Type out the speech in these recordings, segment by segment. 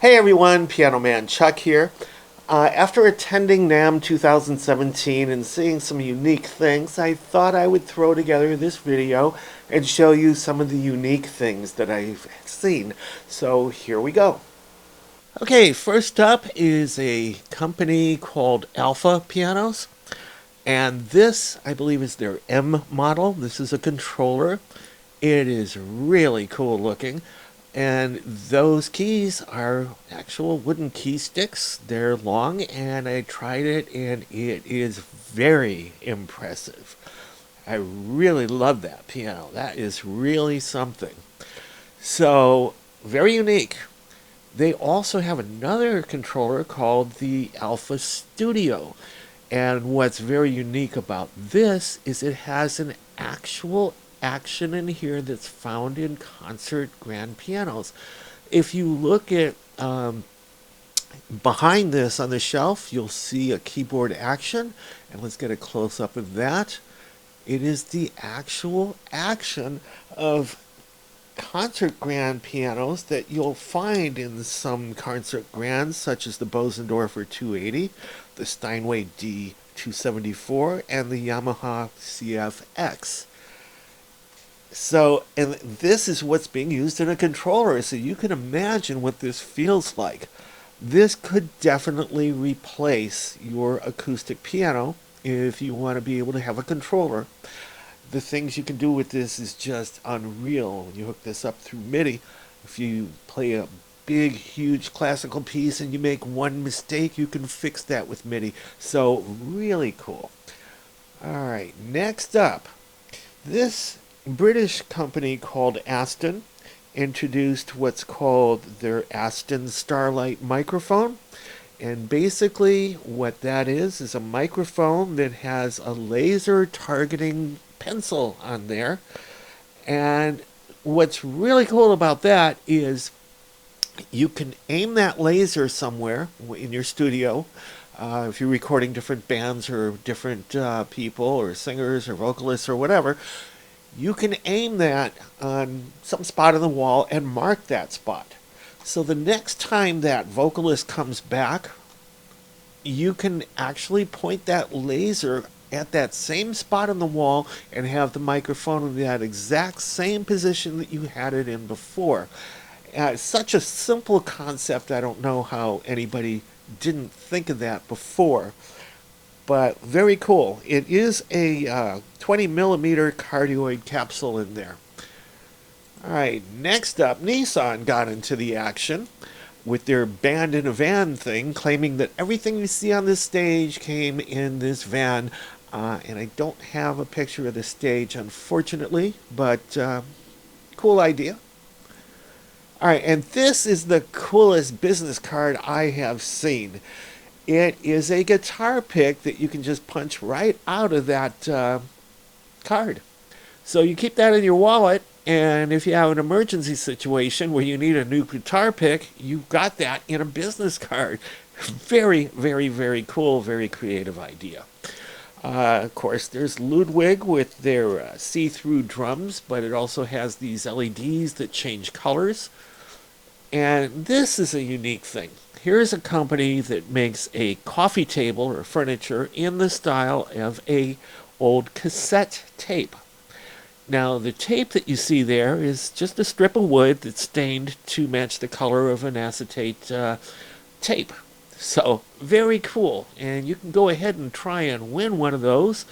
Hey everyone, Piano Man Chuck here. After attending NAMM 2017 and seeing some unique things, I thought I would throw together this video and show you some of the unique things that I've seen. So here we go. Okay, first up is a company called Alpha Pianos. And this, I believe, is their M model. This is a controller. It is really cool looking. And those keys are actual wooden key sticks. They're long, and I tried it, and it is very impressive. I really love that piano. That is really something. So, very unique. They also have another controller called the Alpha Studio. And what's very unique about this is it has an actual action in here that's found in concert grand pianos. If you look at behind this on the shelf, you'll see a keyboard action. And let's get a close up of that. It is the actual action of concert grand pianos that you'll find in some concert grands, such as the Bosendorfer 280, the Steinway D274, and the Yamaha CFX. So, and this is what's being used in a controller, so you can imagine what this feels like. This could definitely replace your acoustic piano if you want to be able to have a controller. The things you can do with this is just unreal. You hook this up through MIDI. If you play a big, huge classical piece and you make one mistake, you can fix that with MIDI. So, really cool. Alright, next up. This British company called Aston introduced what's called their Aston Starlight microphone. And basically what that is a microphone that has a laser targeting pencil on there. And what's really cool about that is you can aim that laser somewhere in your studio. If you're recording different bands or different people or singers or vocalists or whatever, you can aim that on some spot on the wall and mark that spot. So the next time that vocalist comes back, you can actually point that laser at that same spot on the wall and have the microphone in that exact same position that you had it in before. Such a simple concept, I don't know how anybody didn't think of that before. But very cool. It is a 20 millimeter cardioid capsule in there. Alright, next up, Nissan got into the action with their Band in a Van thing, claiming that everything you see on this stage came in this van. And I don't have a picture of the stage, unfortunately, but cool idea. Alright, and this is the coolest business card I have seen. It is a guitar pick that you can just punch right out of that card. So you keep that in your wallet, and if you have an emergency situation where you need a new guitar pick, you've got that in a business card. Very, very, very cool, very creative idea. Of course, there's Ludwig with their see-through drums, but it also has these LEDs that change colors. And this is a unique thing. Here's a company that makes a coffee table or furniture in the style of a old cassette tape. Now, the tape that you see there is just a strip of wood that's stained to match the color of an acetate tape. So, very cool. And you can go ahead and try and win one of those.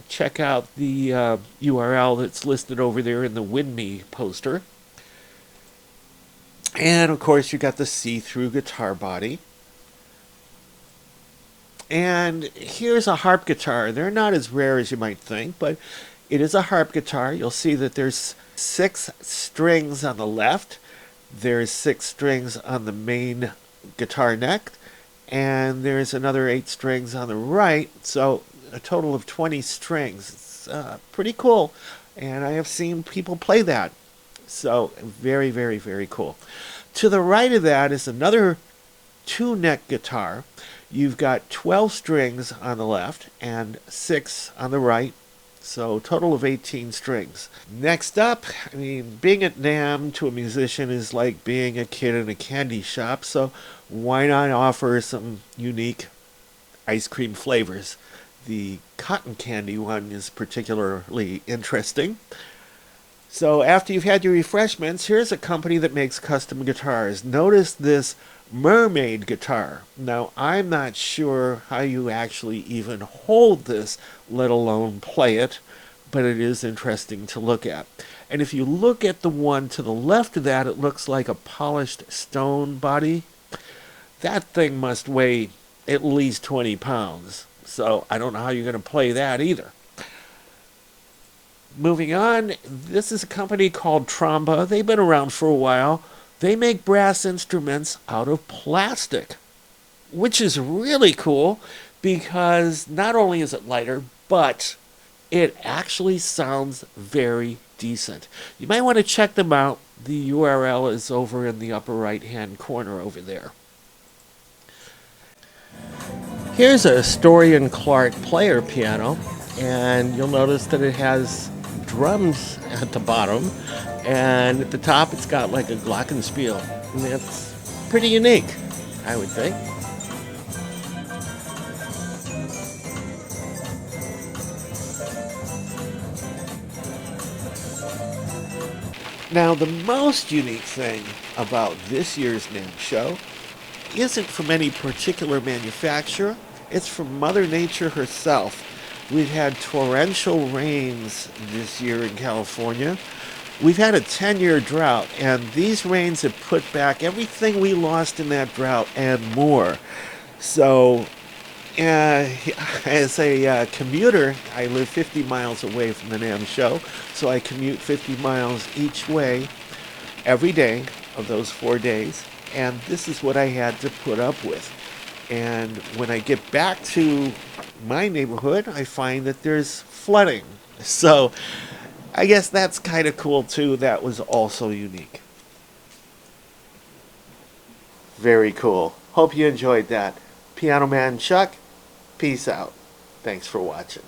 Check out the URL that's listed over there in the Win Me poster. And, of course, you got the see-through guitar body. And here's a harp guitar. They're not as rare as you might think, but it is a harp guitar. You'll see that there's 6 strings on the left. There's 6 strings on the main guitar neck. And there's another 8 strings on the right. So a total of 20 strings. It's pretty cool. And I have seen people play that. So very, very, very cool. To the right of that is another 2-neck guitar. You've got 12 strings on the left and 6 on the right. So total of 18 strings. Next up, I mean, being at NAMM to a musician is like being a kid in a candy shop, so why not offer some unique ice cream flavors? The cotton candy one is particularly interesting. So after you've had your refreshments, here's a company that makes custom guitars. Notice this mermaid guitar. Now, I'm not sure how you actually even hold this, let alone play it, but it is interesting to look at. And if you look at the one to the left of that, it looks like a polished stone body. That thing must weigh at least 20 pounds. So I don't know how you're going to play that either. Moving on, this is a company called Trombone. They've been around for a while. They make brass instruments out of plastic, which is really cool because not only is it lighter, but it actually sounds very decent. You might want to check them out. The URL is over in the upper right-hand corner over there. Here's a Story and Clarke player piano, and you'll notice that it has drums at the bottom, and at the top it's got like a glockenspiel, and that's pretty unique, I would think. Now, the most unique thing about this year's NAMM show isn't from any particular manufacturer, it's from Mother Nature herself. We've had torrential rains this year in California. We've had a 10-year drought, and these rains have put back everything we lost in that drought and more. So, as a commuter, I live 50 miles away from the NAMM show, so I commute 50 miles each way every day of those 4 days, and this is what I had to put up with. And when I get back to my neighborhood, I find that there's flooding. So I guess that's kind of cool too. That was also unique. Very cool. Hope you enjoyed that. Piano Man Chuck, peace out. Thanks for watching.